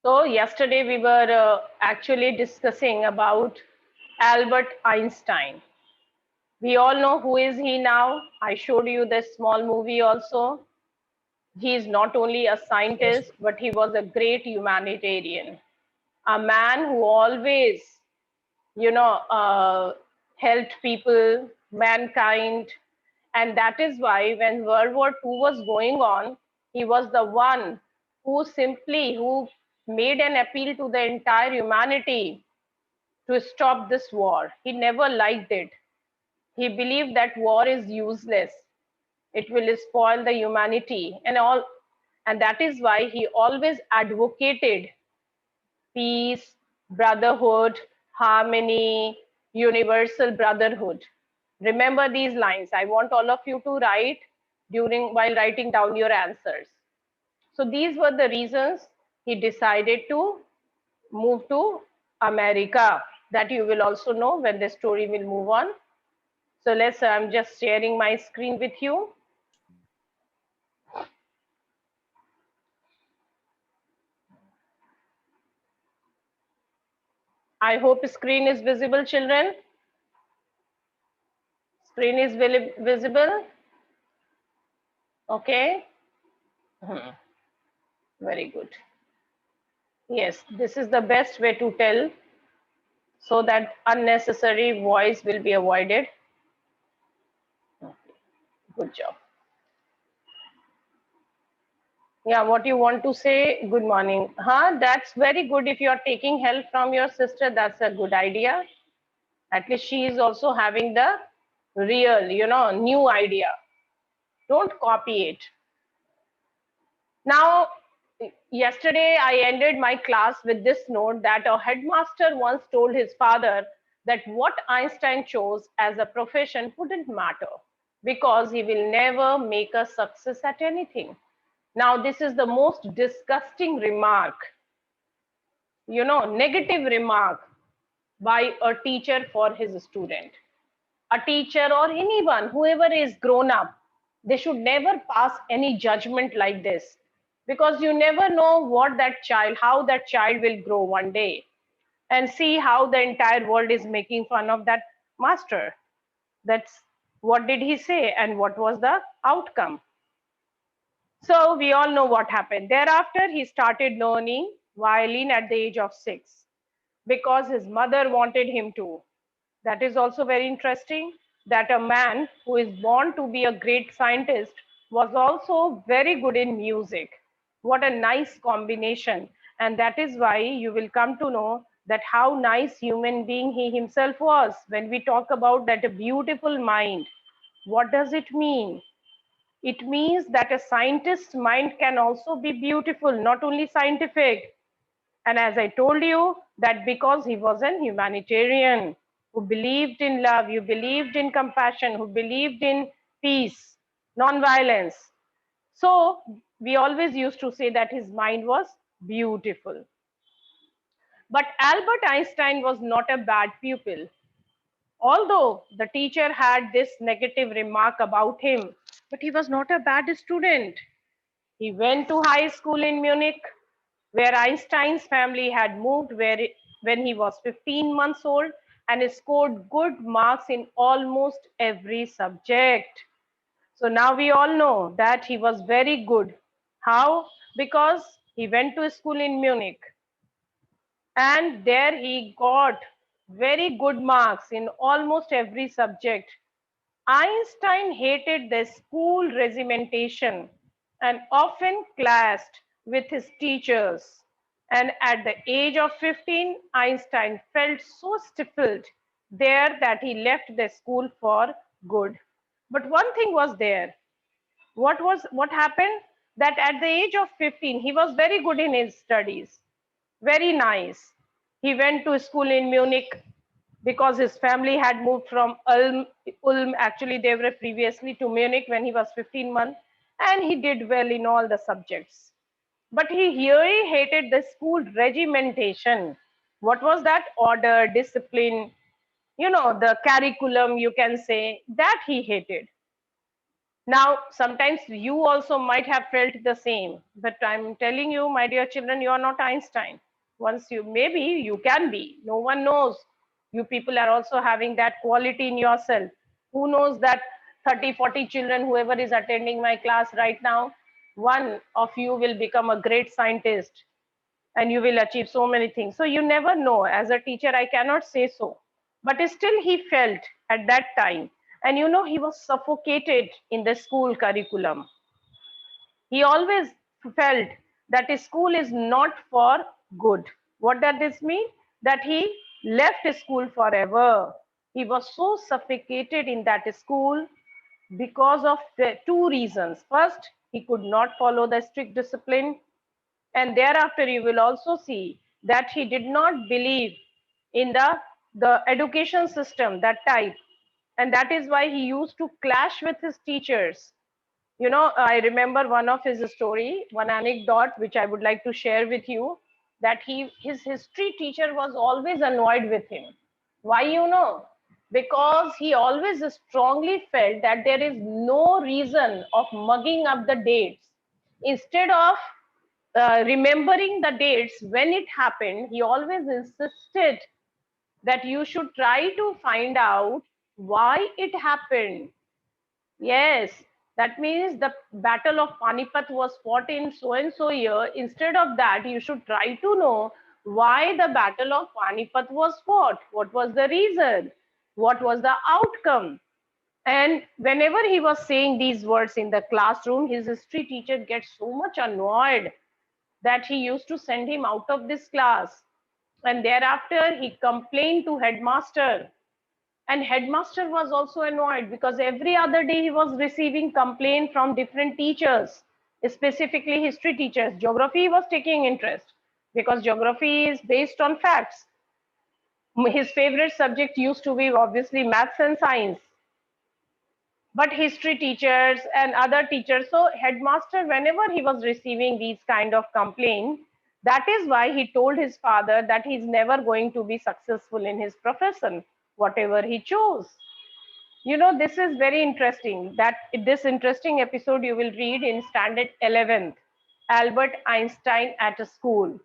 So yesterday we were actually discussing about Albert Einstein. We all know who is he now. I showed you this small movie also. He is not only a Yes, scientist, but he was a great humanitarian, a man who always, you know, helped people, mankind. And that is why when World War II was going on, he was the one who made an appeal to the entire humanity to stop this war. He never liked it. He believed that war is useless. It will spoil the humanity and all. And that is why he always advocated peace, brotherhood, harmony, universal brotherhood. Remember these lines. I want all of you to write during while writing down your answers. So these were the reasons he decided to move to America. That you will also know when the story will move on. So I'm just sharing my screen with you. I hope screen is visible, children. Screen is visible. Okay. Hmm. Very good. Yes, this is the best way to tell so that unnecessary voice will be avoided. Good job. Yeah, what you want to say? Good morning. Huh? That's very good. If you are taking help from your sister, that's a good idea. At least she is also having the real, new idea. Don't copy it. Now, yesterday I ended my class with this note that a headmaster once told his father that what Einstein chose as a profession wouldn't matter because he will never make a success at anything. Now, this is the most disgusting remark, negative remark by a teacher for his student. A teacher or anyone, whoever is grown up, they should never pass any judgment like this because you never know how that child will grow one day and see how the entire world is making fun of that master. That's what did he say and what was the outcome. So we all know what happened. Thereafter, he started learning violin at the age of 6 because his mother wanted him to. That is also very interesting that a man who is born to be a great scientist was also very good in music. What a nice combination. And that is why you will come to know that how nice human being he himself was. When we talk about that beautiful mind, what does it mean? It means that a scientist's mind can also be beautiful, not only scientific. And as I told you, that because he was an humanitarian who believed in love, who believed in compassion, who believed in peace, non-violence. So we always used to say that his mind was beautiful. But Albert Einstein was not a bad pupil. Although the teacher had this negative remark about him, but he was not a bad student. He went to high school in Munich, where Einstein's family had moved when he was 15 months old and scored good marks in almost every subject. So now we all know that he was very good. How? Because he went to school in Munich and there he got very good marks in almost every subject. Einstein hated the school regimentation and often clashed with his teachers. And at the age of 15, Einstein felt so stifled there that he left the school for good. But one thing was there. What happened? That at the age of 15, he was very good in his studies. Very nice. He went to school in Munich because his family had moved from Ulm. Actually, they were previously to Munich when he was 15 months, and he did well in all the subjects. But he really hated the school regimentation. What was that? Order, discipline, the curriculum, you can say, that he hated. Now, sometimes you also might have felt the same, but I'm telling you, my dear children, you are not Einstein. Once you, maybe you can be, no one knows. You people are also having that quality in yourself. Who knows that 30, 40 children, whoever is attending my class right now, one of you will become a great scientist and you will achieve so many things. So you never know. As a teacher, I cannot say so. But still, he felt at that time. And he was suffocated in the school curriculum. He always felt that his school is not for good. What does this mean? That he left his school forever. He was so suffocated in that school because of the two reasons. First, he could not follow the strict discipline, and thereafter you will also see that he did not believe in the education system that type, and that is why he used to clash with his teachers. I remember one of his story, one anecdote which I would like to share with you, that his history teacher was always annoyed with him. Why? Because he always strongly felt that there is no reason of mugging up the dates. Instead of remembering the dates when it happened, he always insisted that you should try to find out why it happened. Yes, that means the Battle of Panipat was fought in so and so year. Instead of that, you should try to know why the Battle of Panipat was fought. What was the reason? What was the outcome? And whenever he was saying these words in the classroom, his history teacher gets so much annoyed that he used to send him out of this class. And thereafter, he complained to headmaster, and headmaster was also annoyed because every other day he was receiving complaint from different teachers, specifically history teachers. Geography he was taking interest because geography is based on facts. His favorite subject used to be obviously maths and science, but history teachers and other teachers. So headmaster, whenever he was receiving these kind of complaint, that is why he told his father that he's never going to be successful in his profession, whatever he chose. This is very interesting. That this interesting episode you will read in standard 11th, Albert Einstein at a school.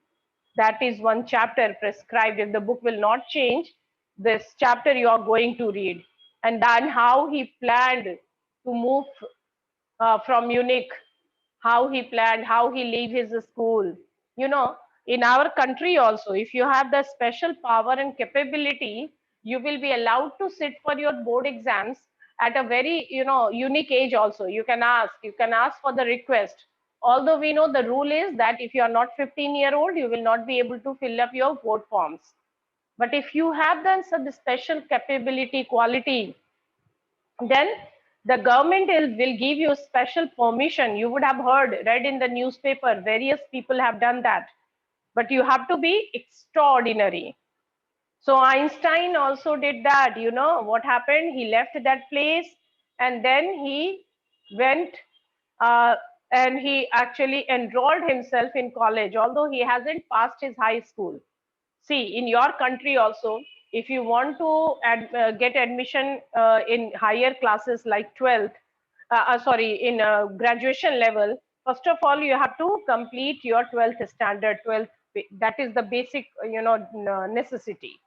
That is one chapter prescribed. If the book will not change, this chapter you are going to read. And then how he planned to move from Munich, how he planned, how he leave his school. You know, in our country also, if you have the special power and capability, you will be allowed to sit for your board exams at a very, unique age also. You can ask for the request. Although we know the rule is that if you are not 15-year-old, you will not be able to fill up your board forms. But if you have then some special capability, quality, then the government will give you special permission. You would have read in the newspaper, various people have done that, but you have to be extraordinary. So Einstein also did that. What happened? He left that place and then he went uh, and he actually enrolled himself in college, although he hasn't passed his high school. See, in your country also, if you want to get admission in higher classes like 12th, sorry, in graduation level, first of all, you have to complete your 12th standard, 12th, that is the basic, necessity.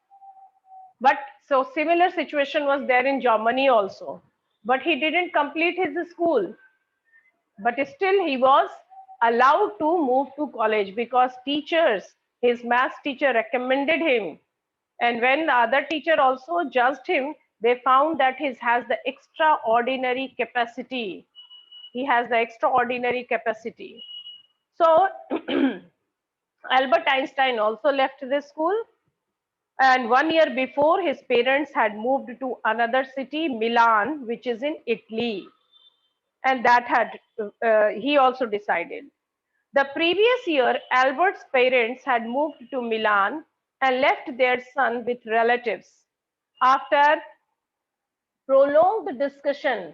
But so similar situation was there in Germany also. But he didn't complete his school, but still he was allowed to move to college because teachers, his maths teacher recommended him. And when the other teacher also judged him, they found that he has the extraordinary capacity. He has the extraordinary capacity. So Albert Einstein also left this school, and 1 year before, his parents had moved to another city, Milan, which is in Italy, and that had he also decided. The previous year, Albert's parents had moved to Milan and left their son with relatives. After prolonged discussion,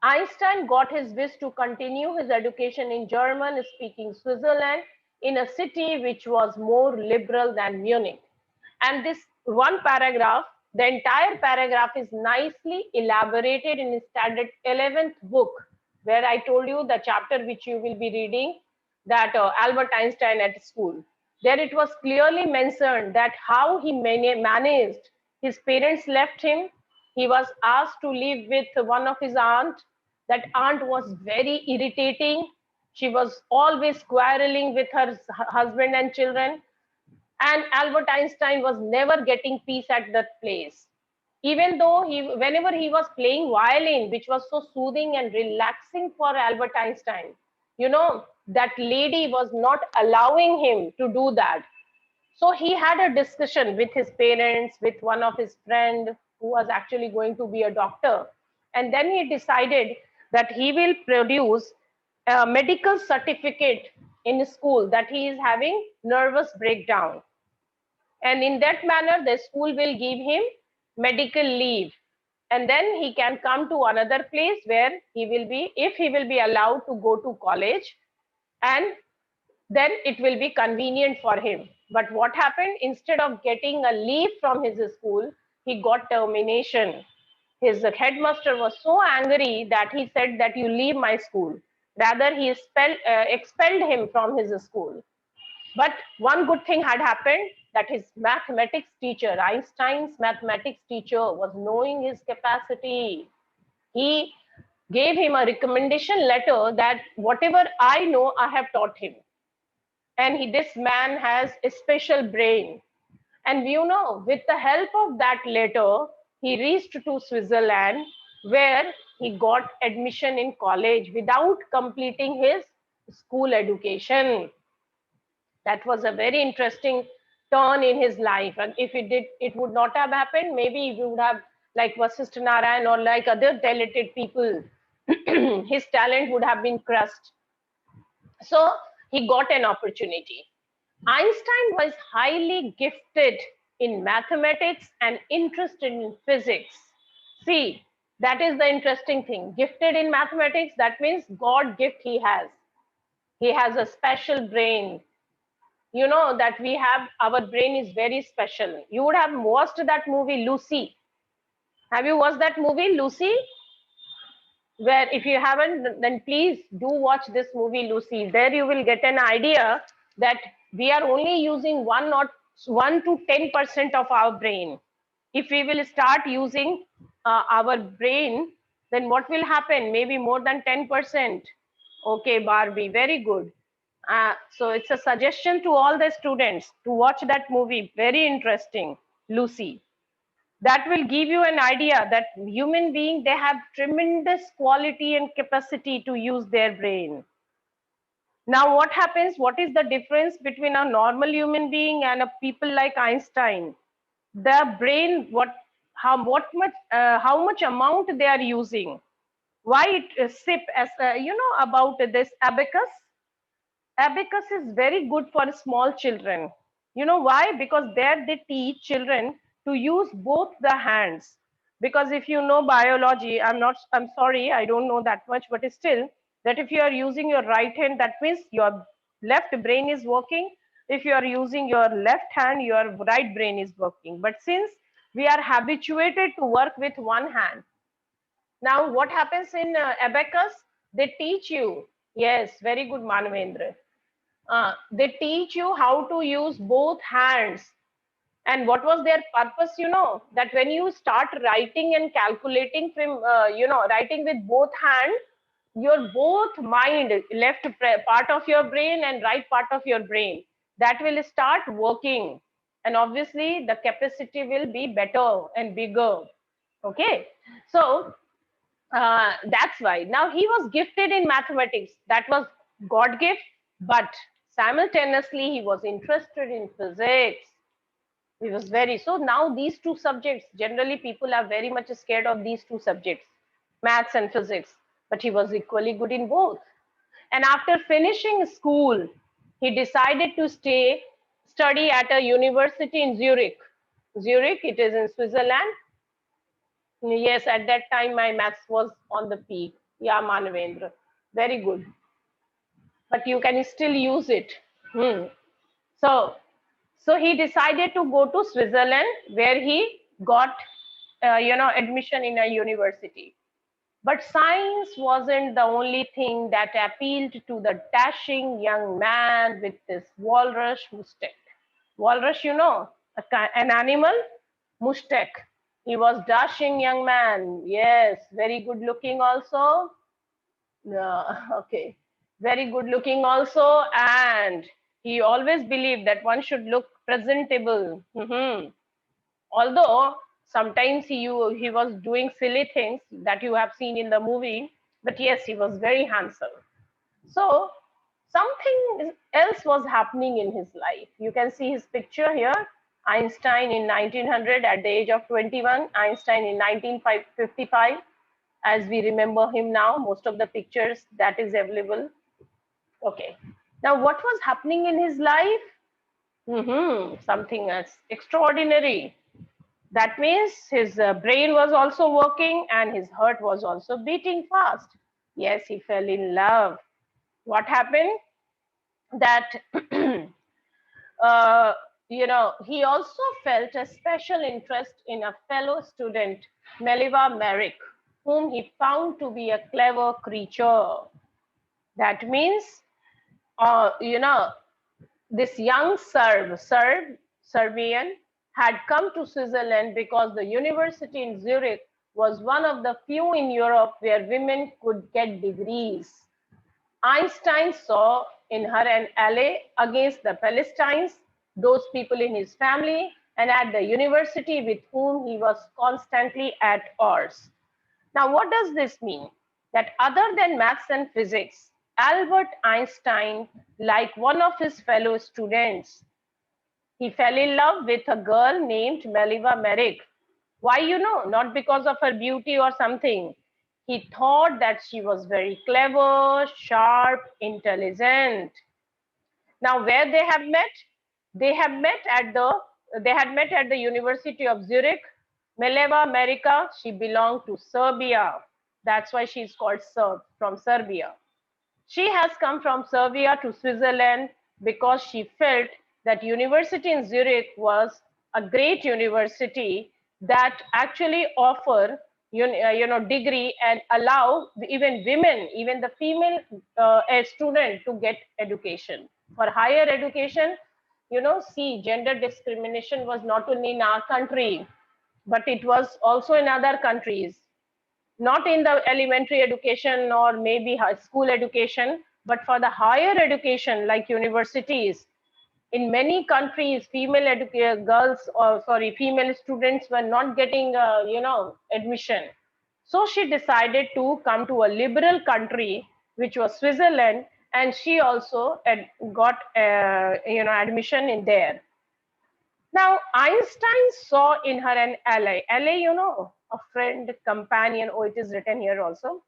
Einstein got his wish to continue his education in German speaking Switzerland, in a city which was more liberal than Munich. And this one paragraph, the entire paragraph is nicely elaborated in his standard 11th book. where I told you the chapter which you will be reading, that Albert Einstein at school. There it was clearly mentioned that how he managed. His parents left him. He was asked to live with one of his aunt. That aunt was very irritating. She was always quarreling with her husband and children. And Albert Einstein was never getting peace at that place. Even though whenever he was playing violin, which was so soothing and relaxing for Albert Einstein, that lady was not allowing him to do that. So he had a discussion with his parents, with one of his friend who was actually going to be a doctor. And then he decided that he will produce a medical certificate in school that he is having nervous breakdown. And in that manner, the school will give him medical leave. And then he can come to another place where he will be, if he will be allowed to go to college, and then it will be convenient for him. But what happened? Instead of getting a leave from his school, he got termination. His headmaster was so angry that he said that you leave my school. Rather, he expelled him from his school. But one good thing had happened, that his mathematics teacher, Einstein's mathematics teacher, was knowing his capacity. He gave him a recommendation letter that whatever I know, I have taught him. And this man has a special brain. And with the help of that letter, he reached to Switzerland, where he got admission in college without completing his school education. That was a very interesting turn in his life. And if it did, it would not have happened. Maybe we would have, like Vasisth Narayan or like other talented people, his talent would have been crushed. So he got an opportunity. Einstein was highly gifted in mathematics and interested in physics. See, that is the interesting thing. Gifted in mathematics, that means God gift he has. He has a special brain. That we have, our brain is very special. You would have watched that movie Lucy. Have you watched that movie Lucy? Where if you haven't, then please do watch this movie Lucy. There you will get an idea that we are only using 1 to 10% of our brain. If we will start using our brain, then what will happen? Maybe more than 10%. Okay, Barbie, very good. So it's a suggestion to all the students to watch that movie. Very interesting, Lucy. That will give you an idea that human being, they have tremendous quality and capacity to use their brain. Now what happens? What is the difference between a normal human being and a people like Einstein? The brain, how much amount they are using? Why it SIP, as about this abacus? Abacus is very good for small children. You know why? Because there they teach children to use both the hands. Because if you know biology, I'm sorry, I don't know that much, but still, that if you are using your right hand, that means your left brain is working. If you are using your left hand, your right brain is working. But since we are habituated to work with one hand, now what happens in abacus? They teach you. Yes, very good, Manavendra. They teach you how to use both hands. And what was their purpose? That when you start writing and calculating from, writing with both hands, your both mind, left part of your brain and right part of your brain, that will start working. And obviously, the capacity will be better and bigger. Okay. So that's why. Now he was gifted in mathematics. That was God gift, but simultaneously he was interested in physics. He was very so. Now these two subjects, generally people are very much scared of these two subjects, maths and physics. But he was equally good in both. And after finishing school, he decided to study at a university in Zurich. Zurich, it is in Switzerland. Yes, at that time my maths was on the peak. Yeah, Manavendra. Very good. But you can still use it. Hmm. So, so he decided to go to Switzerland, where he got, admission in a university. But science wasn't the only thing that appealed to the dashing young man with this walrus mustache. Walrus, an animal, mustache. He was dashing young man. Yes, very good looking also. Okay, very good looking also, and he always believed that one should look presentable. Although sometimes he was doing silly things that you have seen in the movie, but yes, he was very handsome. So something else was happening in his life. You can see his picture here. Einstein in 1900 at the age of 21, Einstein in 1955, as we remember him now, most of the pictures that is available. Okay. Now, what was happening in his life? Something else extraordinary. That means his brain was also working and his heart was also beating fast. Yes, he fell in love. What happened? That, he also felt a special interest in a fellow student, Meliva Merrick, whom he found to be a clever creature. That means, uh, you know, this young Serbian, had come to Switzerland because the university in Zurich was one of the few in Europe where women could get degrees. Einstein saw in her an ally against the Palestinians, those people in his family, and at the university with whom he was constantly at odds. Now, what does this mean? That other than maths and physics, Albert Einstein, like one of his fellow students, he fell in love with a girl named Meliva Merrick. Why, not because of her beauty or something. He thought that she was very clever, sharp, intelligent. Now, where they have met? They have met at the they had met at the University of Zurich. Mileva America, she belonged to Serbia. That's why she's called Serb, from Serbia. She has come from Serbia to Switzerland because she felt that university in Zurich was a great university that actually offer degree and allow even women, even the female a student to get education. For higher education, see, gender discrimination was not only in our country, but it was also in other countries, not in the elementary education or maybe high school education, but for the higher education like universities. In many countries, girls, or sorry, female students were not getting, admission. So she decided to come to a liberal country, which was Switzerland, and she also got, admission in there. Now, Einstein saw in her an ally. Ally, a friend, companion. Oh, it is written here also.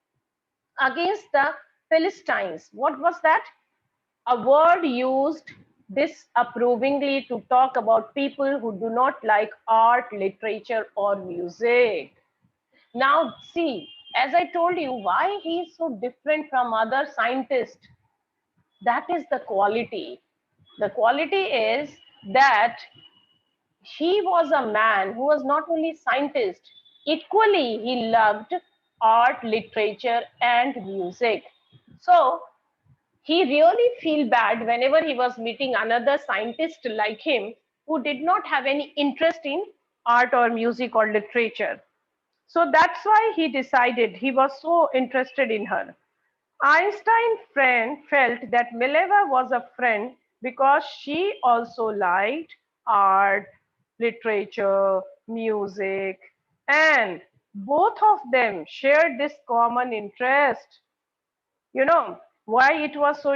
Against the Philistines. What was that? A word used disapprovingly to talk about people who do not like art, literature, or music. Now, see, as I told you, why he is so different from other scientists? That is the quality. The quality is that he was a man who was not only scientist, equally he loved art, literature, and music. So he really feel bad whenever he was meeting another scientist like him who did not have any interest in art or music or literature. So that's why he decided he was so interested in her. Einstein friend felt that Mileva was a friend because she also liked art, literature, music, and both of them shared this common interest. You know why it was so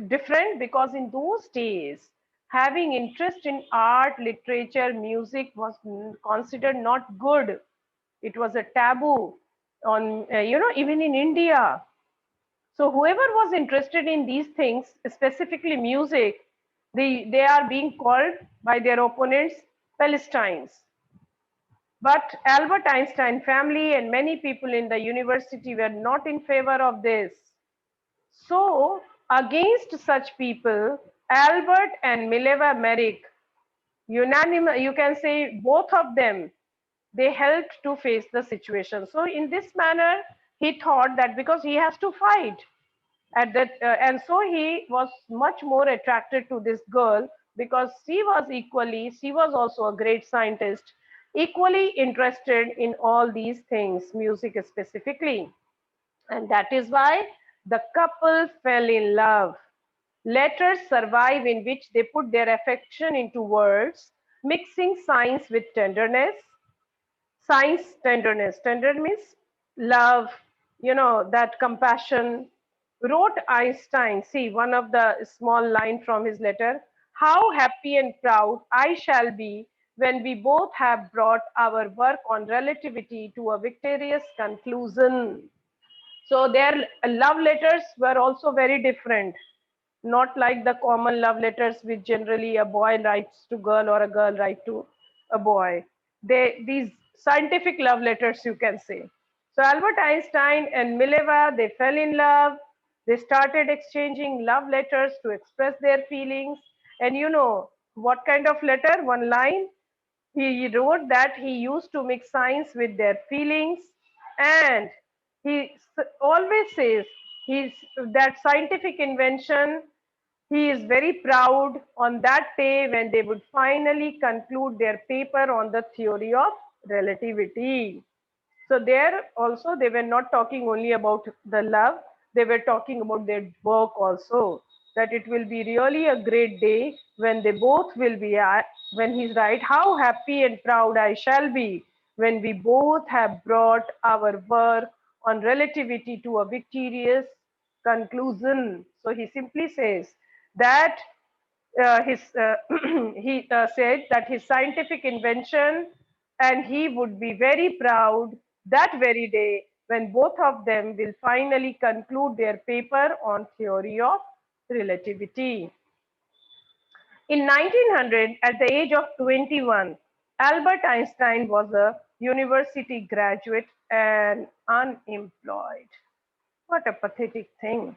different? Because in those days, having interest in art, literature, music was considered not good. It was a taboo on, even in India. So whoever was interested in these things, specifically music, they are being called by their opponents Palestines. But Albert Einstein family and many people in the university were not in favor of this. So against such people, Albert and Mileva Merrick, unanimous, you can say both of them, they helped to face the situation. So in this manner, He thought that because he has to fight at that, and so he was much more attracted to this girl because she was also a great scientist, equally interested in all these things, music specifically. And that is why the couple fell in love. Letters survive in which they put their affection into words, mixing science with tenderness. Science, tenderness. Tender means love, that compassion. Wrote Einstein, see one of the small line from his letter, how happy and proud I shall be when we both have brought our work on relativity to a victorious conclusion. So their love letters were also very different, not like the common love letters which generally a boy writes to girl or a girl write to a boy. These scientific love letters, you can say. So Albert Einstein and Mileva, they fell in love. They started exchanging love letters to express their feelings. And you know what kind of letter? One line. He wrote that he used to mix science with their feelings, and he always says he's that scientific invention. He is very proud on that day when they would finally conclude their paper on the theory of relativity. So there also they were not talking only about the love, they were talking about their work also. That it will be really a great day when they both will be at, when he's right, how happy and proud I shall be when we both have brought our work on relativity to a victorious conclusion. So he simply says that his he said that his scientific invention, and he would be very proud that very day when both of them will finally conclude their paper on theory of relativity. In 1900, at the age of 21, Albert Einstein was a university graduate and unemployed. What a pathetic thing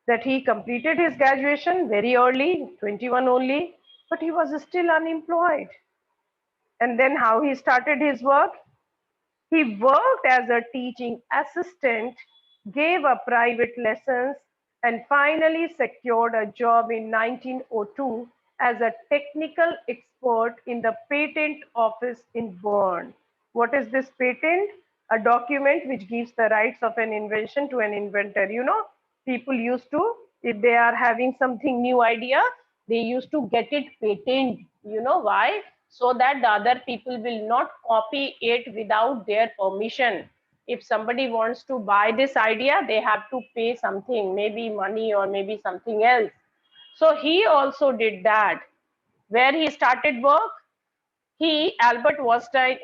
that he completed his graduation very early, 21 only, but he was still unemployed. And then how he started his work? He worked as a teaching assistant, gave a private lessons, and finally secured a job in 1902 as a technical expert in the patent office in Bern. What is this patent? A document which gives the rights of an invention to an inventor. People used to, if they are having something new idea, they used to get it patent. You know why? So that the other people will not copy it without their permission. If somebody wants to buy this idea, they have to pay something, maybe money or maybe something else. So he also did that. Where he started work, Albert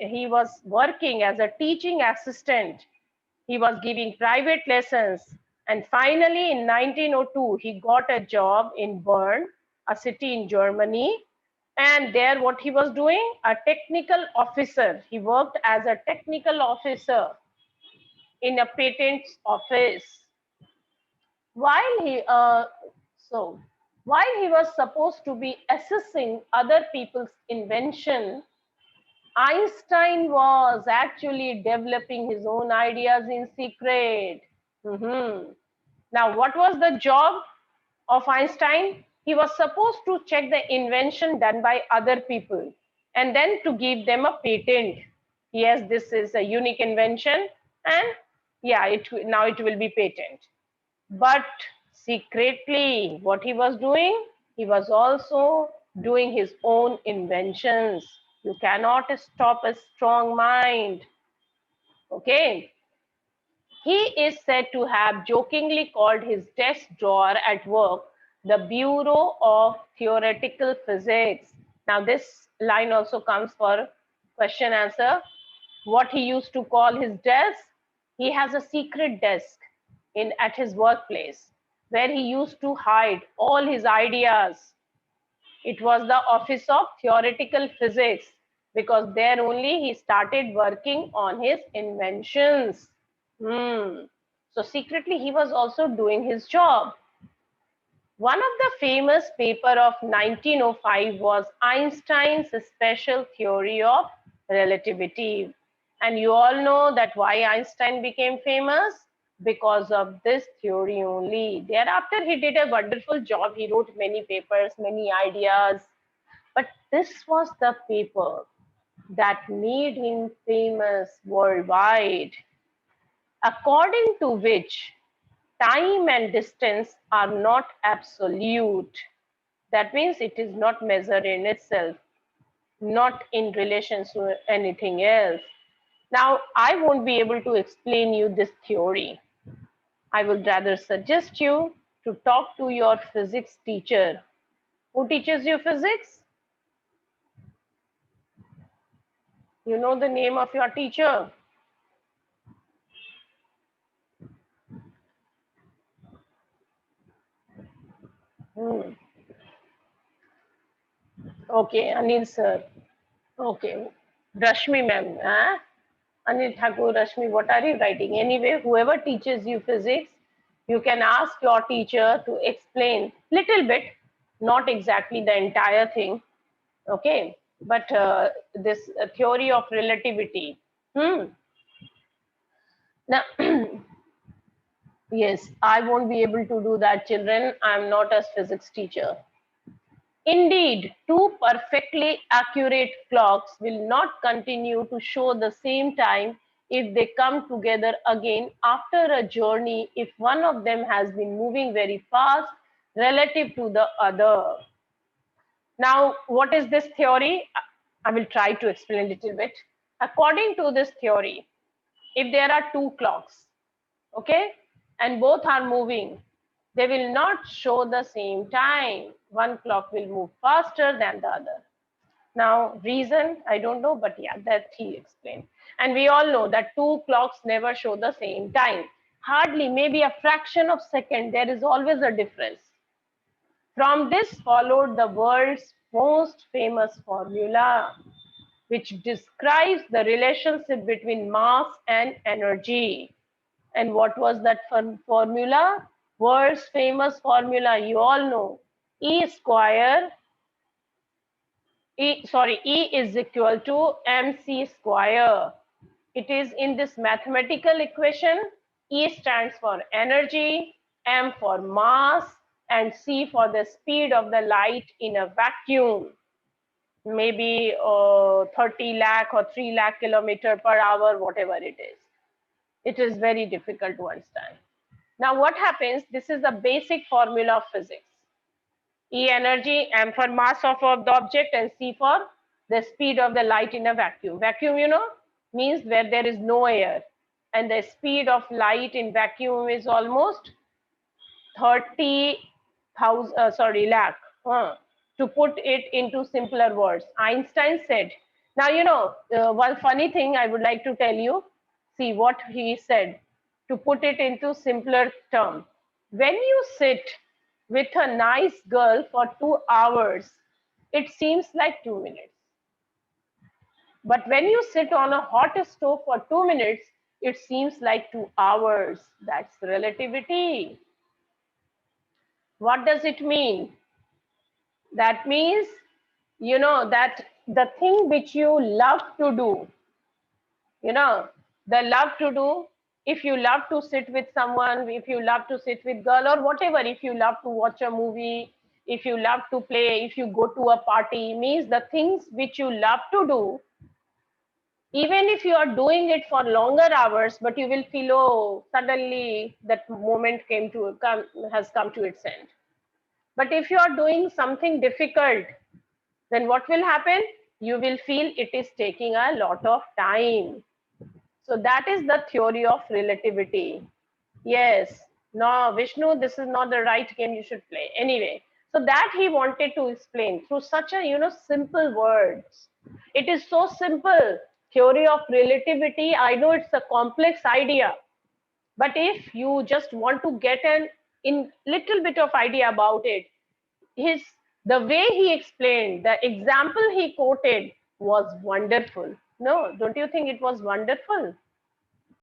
he was working as a teaching assistant. He was giving private lessons. And finally, in 1902, he got a job in Bern, a city in Germany. And there, what he was doing? A technical officer. He worked as a technical officer in a patents office. While he, so, while he was supposed to be assessing other people's invention, Einstein was actually developing his own ideas in secret. Mhm. Now, what was the job of Einstein? He was supposed to check the invention done by other people and then to give them a patent. Yes, this is a unique invention, and yeah, now it will be patent. But secretly, what he was doing, he was also doing his own inventions. You cannot stop a strong mind. Okay. He is said to have jokingly called his desk drawer at work the Bureau of Theoretical Physics. Now, this line also comes for question answer. What he used to call his desk, he has a secret desk at his workplace where he used to hide all his ideas. It was the Office of Theoretical Physics because there only he started working on his inventions. Hmm. So secretly he was also doing his job. One of the famous paper of 1905 was Einstein's special theory of relativity. And you all know that why Einstein became famous? because of this theory only. Thereafter, he did a wonderful job. He wrote many papers, many ideas. But this was the paper that made him famous worldwide, according to which time and distance are not absolute. That means it is not measured in itself, not in relation to anything else. Now, I won't be able to explain you this theory. I would rather suggest you to talk to your physics teacher. Who teaches you physics? You know the name of your teacher? Hmm. Okay, Anil sir. Okay, Rashmi ma'am. Huh? Anil Thakur, Rashmi, what are you writing? Anyway, whoever teaches you physics, you can ask your teacher to explain little bit, not exactly the entire thing, okay? But this theory of relativity. Hmm. Now, yes, I won't be able to do that, children. I'm not a physics teacher. Indeed, two perfectly accurate clocks will not continue to show the same time if they come together again after a journey if one of them has been moving very fast relative to the other. Now, what is this theory? I will try to explain a little bit. According to this theory, if there are two clocks, okay, and both are moving, they will not show the same time. One clock will move faster than the other. Now, reason, I don't know, but yeah, that he explained. And we all know that two clocks never show the same time. Hardly, maybe a fraction of second, there is always a difference. From this followed the world's most famous formula, which describes the relationship between mass and energy. And what was that formula? World's famous formula, you all know. E square, E is equal to mc square. It is in this mathematical equation. E stands for energy, m for mass, and c for the speed of the light in a vacuum. Maybe 30 lakh or 3 lakh kilometer per hour, whatever it is. It is very difficult to understand. Now, what happens? This is the basic formula of physics. E energy, m for mass of the object, and c for the speed of the light in a vacuum. Vacuum, means where there is no air. And the speed of light in vacuum is almost 30,000, lakh. To put it into simpler words, Einstein said, now, one funny thing I would like to tell you. See what he said. To put it into simpler term, when you sit with a nice girl for 2 hours, it seems like 2 minutes. But when you sit on a hot stove for 2 minutes, it seems like 2 hours. That's relativity. What does it mean? That means, that the thing which you love to do, you know, the love to do, if you love to sit with someone, if you love to sit with girl or whatever, if you love to watch a movie, if you love to play, if you go to a party, means the things which you love to do, even if you are doing it for longer hours, but you will feel, oh, suddenly that moment has come to its end. But if you are doing something difficult, then what will happen? You will feel it is taking a lot of time. So that is the theory of relativity. Yes. No, Vishnu, this is not the right game you should play. Anyway, so that he wanted to explain through such a, simple words. It is so simple. Theory of relativity, I know it's a complex idea, but if you just want to get an in little bit of idea about it, his the way he explained, the example he quoted was wonderful. No, don't you think it was wonderful?